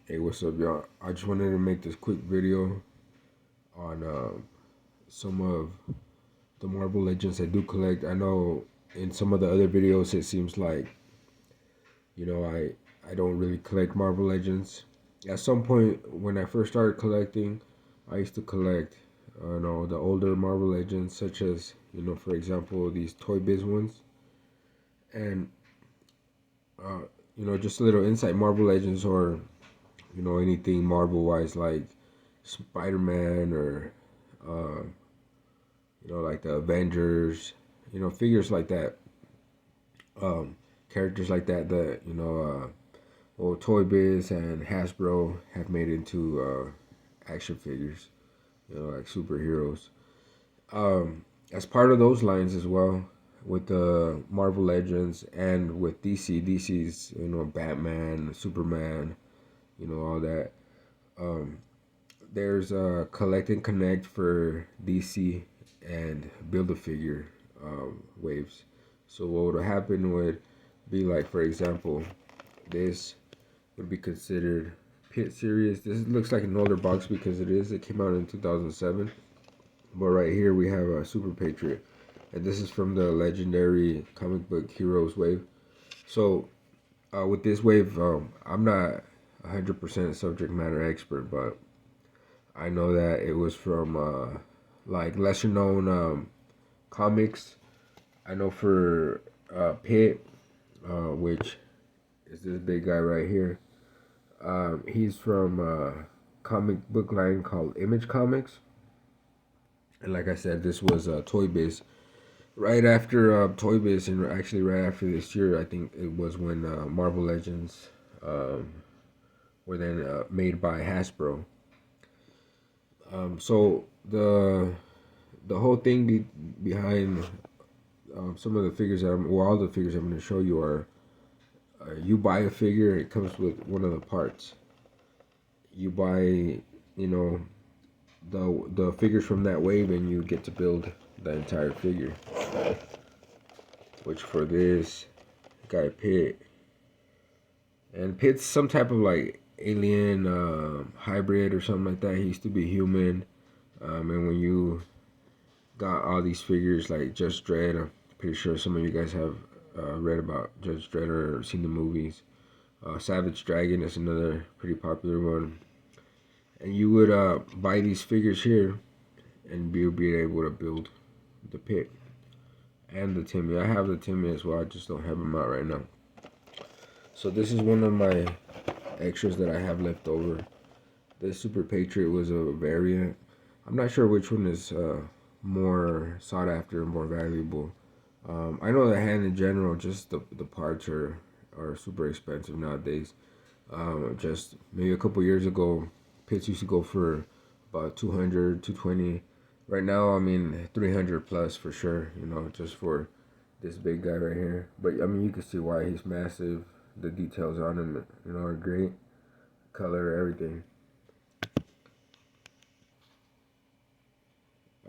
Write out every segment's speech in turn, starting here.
Hey, what's up, y'all? I just wanted to make this quick video on some of the Marvel Legends I do collect. I know in some of the other videos it seems like, I don't really collect Marvel Legends. At some point when I first started collecting, I used to collect, the older Marvel Legends, such as, for example, these Toy Biz ones. And, uh, just a little insight, Marvel Legends, or anything Marvel wise, like Spider-Man, or uh, like the Avengers, figures like that, um, characters like that well, Toy Biz and Hasbro have made into action figures, like superheroes. As part of those lines as well, with the Marvel Legends and with DC's, Batman, Superman, all that. Um, there's a collect and connect for DC and build a figure waves. So what would happen would be like, for example, this would be considered Pit series. This looks like an older box because it is. It came out in 2007. But right here we have a Super Patriot, and this is from the legendary comic book Heroes wave. So with this wave, I'm not 100% subject matter expert, but I know that it was from like lesser known comics. I know for Pitt, which is this big guy right here. He's from a comic book line called Image Comics. And like I said, this was Toy Biz. Right after Toy Biz, and actually right after this year, I think it was when Marvel Legends um, were then made by Hasbro. So the whole thing behind some of the figures all the figures I'm going to show you are, you buy a figure, it comes with one of the parts. You buy, know, the figures from that wave, and you get to build the entire figure. Which for this guy Pitt, and Pitt's some type of like alien hybrid or something like that. He used to be human, and when you got all these figures like Judge Dredd, I'm pretty sure some of you guys have read about Judge Dredd or seen the movies. Savage Dragon is another pretty popular one. And you would buy these figures here, and you'll be able to build the Pit and the Timmy. I have the Timmy as well. I just don't have him out right now. So this is one of my extras that I have left over. The Super Patriot was a variant. I'm not sure which one is more sought after and more valuable. I know the hand in general, just the parts are super expensive nowadays. Just maybe a couple years ago, pits used to go for about 200, 220. Right now, I mean, 300 plus for sure, just for this big guy right here. But I mean, you can see why he's massive. The details on him, are great. Color, everything.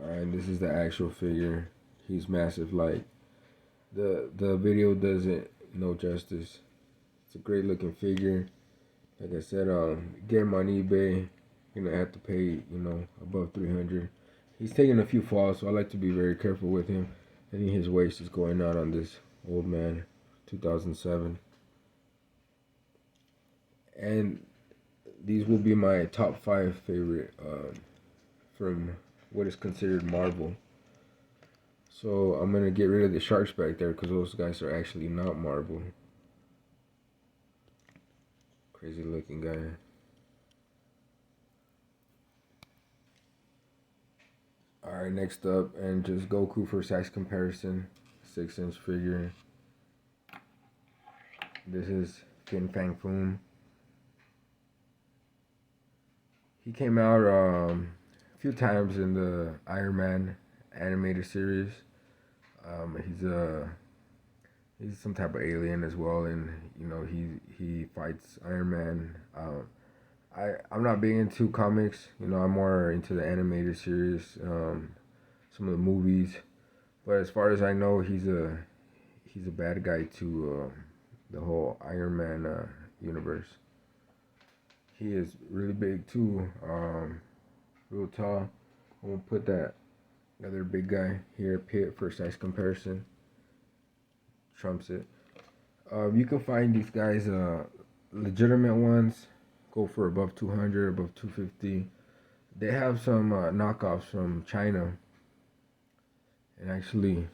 Alright, this is the actual figure. He's massive. Like, the video doesn't no justice. It's a great looking figure. Like I said, get him on eBay. You're gonna have to pay, above 300. He's taking a few falls, so I like to be very careful with him. I think his waist is going out on this old man, 2007. And these will be my top 5 favorite from what is considered Marvel. So I'm gonna get rid of the sharks back there because those guys are actually not Marvel. Crazy looking guy. Alright, next up, and just Goku for size comparison. 6-inch figure. This is Kingfang. He came out a few times in the Iron Man animated series. He's some type of alien as well, and he fights Iron Man. I'm not big into comics. I'm more into the animated series, some of the movies. But as far as I know, he's a bad guy to the whole Iron Man universe. He is really big too, real tall. I'm gonna put that other big guy here, Pitt, for size comparison. Trumps it. You can find these guys, legitimate ones, go for above 200, above 250. They have some knockoffs from China, and actually,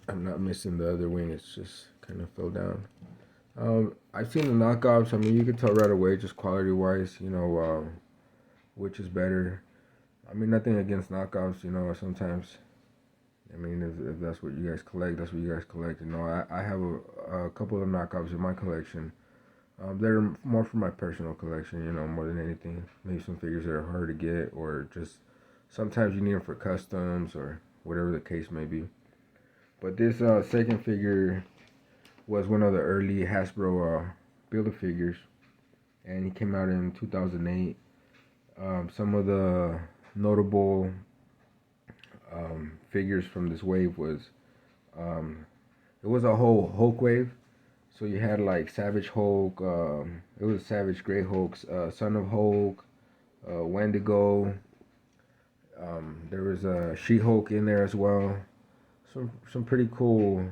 I'm not missing the other wing. It's just kind of fell down. I've seen the knockoffs. I mean, you can tell right away, just quality wise, which is better. I mean, nothing against knockoffs. Sometimes, I mean, if that's what you guys collect, that's what you guys collect. I have a couple of knockoffs in my collection. They're more for my personal collection, more than anything. Maybe some figures that are hard to get, or just sometimes you need them for customs or whatever the case may be. But this second figure was one of the early Hasbro Build-A-Figures, and he came out in 2008. Some of the notable figures from this wave was, it was a whole Hulk wave. So you had like Savage Hulk, it was Savage Grey Hulk, Son of Hulk, Wendigo. There was a She-Hulk in there as well. Some pretty cool,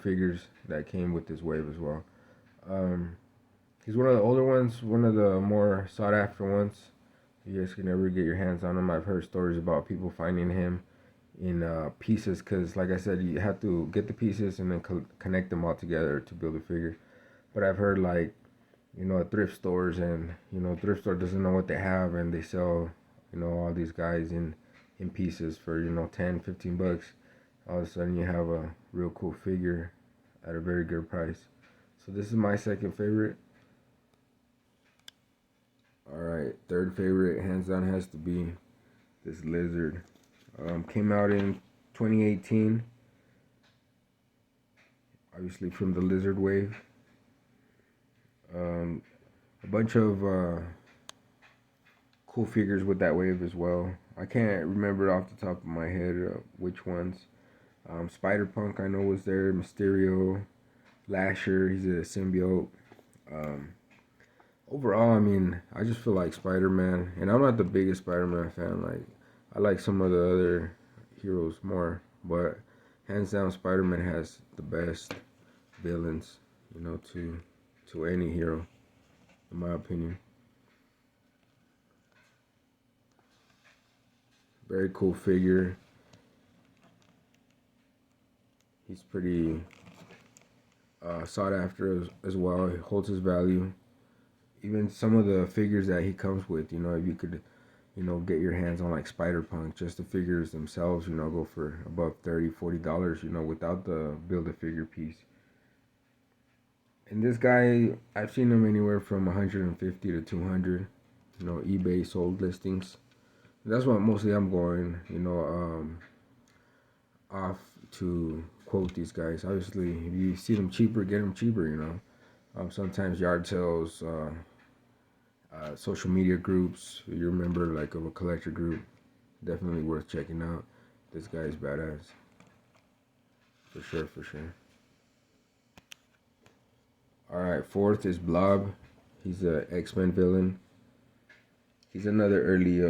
figures that came with this wave as well. He's one of the older ones, one of the more sought after ones. You guys can never get your hands on him. I've heard stories about people finding him in pieces, because like I said, you have to get the pieces and then connect them all together to build a figure. But I've heard, like, at thrift stores, and thrift store doesn't know what they have, and they sell all these guys in pieces for 10, 15 bucks. All of a sudden you have a real cool figure at a very good price. So this is my second favorite. Alright, third favorite, hands down, has to be this lizard. Came out in 2018, obviously from the lizard wave. A bunch of cool figures with that wave as well. I can't remember off the top of my head which ones. Spider-Punk, I know, was there. Mysterio, Lasher, he's a symbiote. Overall, I mean, I just feel like Spider-Man, and I'm not the biggest Spider-Man fan. Like, I like some of the other heroes more, but hands down, Spider-Man has the best villains, to any hero, in my opinion. Very cool figure. He's pretty sought after as well. He holds his value. Even some of the figures that he comes with, if you could, get your hands on like Spider-Punk, just the figures themselves, go for above $30, $40, without the Build-A-Figure piece. And this guy, I've seen him anywhere from 150 to 200, eBay sold listings. That's what mostly I'm going, off to quote these guys. Obviously, if you see them cheaper, get them cheaper, sometimes yard sales, social media groups, if you're a member like of a collector group, definitely worth checking out. This guy is badass. For sure, for sure. Alright, fourth is Blob. He's a X-Men villain. He's another early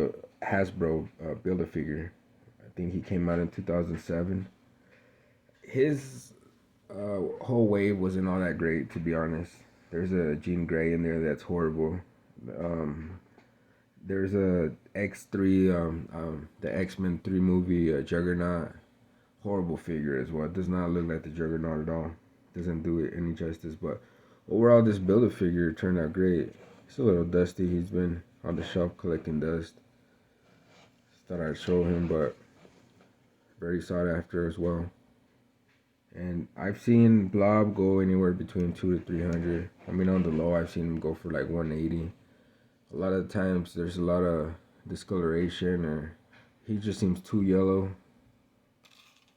Hasbro Build-A-Figure. I think he came out in 2007. His whole wave wasn't all that great, to be honest. There's a Jean Grey in there that's horrible. There's a X3, the X-Men 3 movie, Juggernaut. Horrible figure as well. It does not look like the Juggernaut at all. Doesn't do it any justice. But overall, this Build-A-Figure turned out great. It's a little dusty. He's been on the shelf collecting dust. Just thought I'd show him, but very sought after as well. And I've seen Blob go anywhere between 200 to 300. I mean, on the low, I've seen him go for like 180. A lot of times, there's a lot of discoloration, or he just seems too yellow.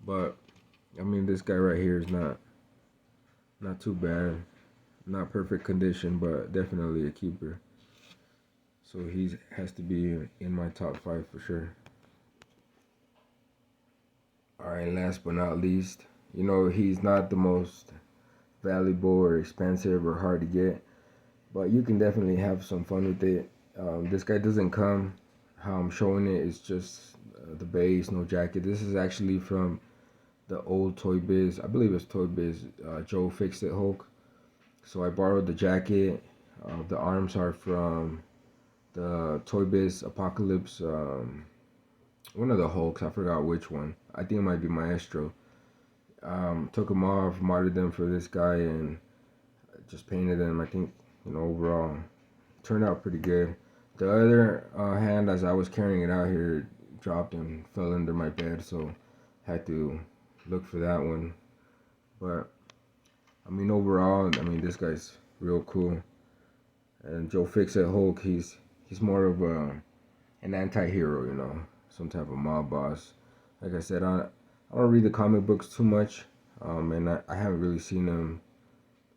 But I mean, this guy right here is not too bad. Not perfect condition, but definitely a keeper. So he has to be in my top 5 for sure. Alright, last but not least, he's not the most valuable or expensive or hard to get, but you can definitely have some fun with it. This guy doesn't come how I'm showing it. It's just the base, no jacket. This is actually from the old Toy Biz. I believe it's Toy Biz. Joe Fix It Hulk. So I borrowed the jacket. The arms are from the Toy Biz Apocalypse. One of the Hulks. I forgot which one. I think it might be Maestro. Took them off, modded them for this guy, and just painted them. I think, overall turned out pretty good. The other hand, as I was carrying it out here, dropped and fell under my bed, so had to look for that one. But overall, this guy's real cool. And Joe Fix-It Hulk, he's more of an anti-hero, some type of mob boss. Like I said, I don't read the comic books too much, and I haven't really seen him,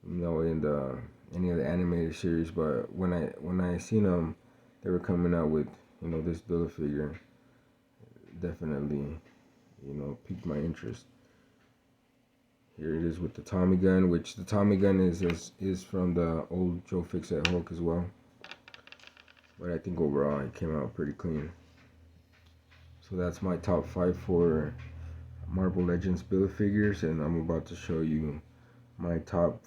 in any of the animated series. But when I seen them, they were coming out with this Build-A-Figure. Definitely, piqued my interest. Here it is with the Tommy gun, which the Tommy gun is from the old Joe Fix-It Hulk as well. But I think overall it came out pretty clean. So that's my top 5 for Marvel Legends Build-A-Figures, and I'm about to show you my top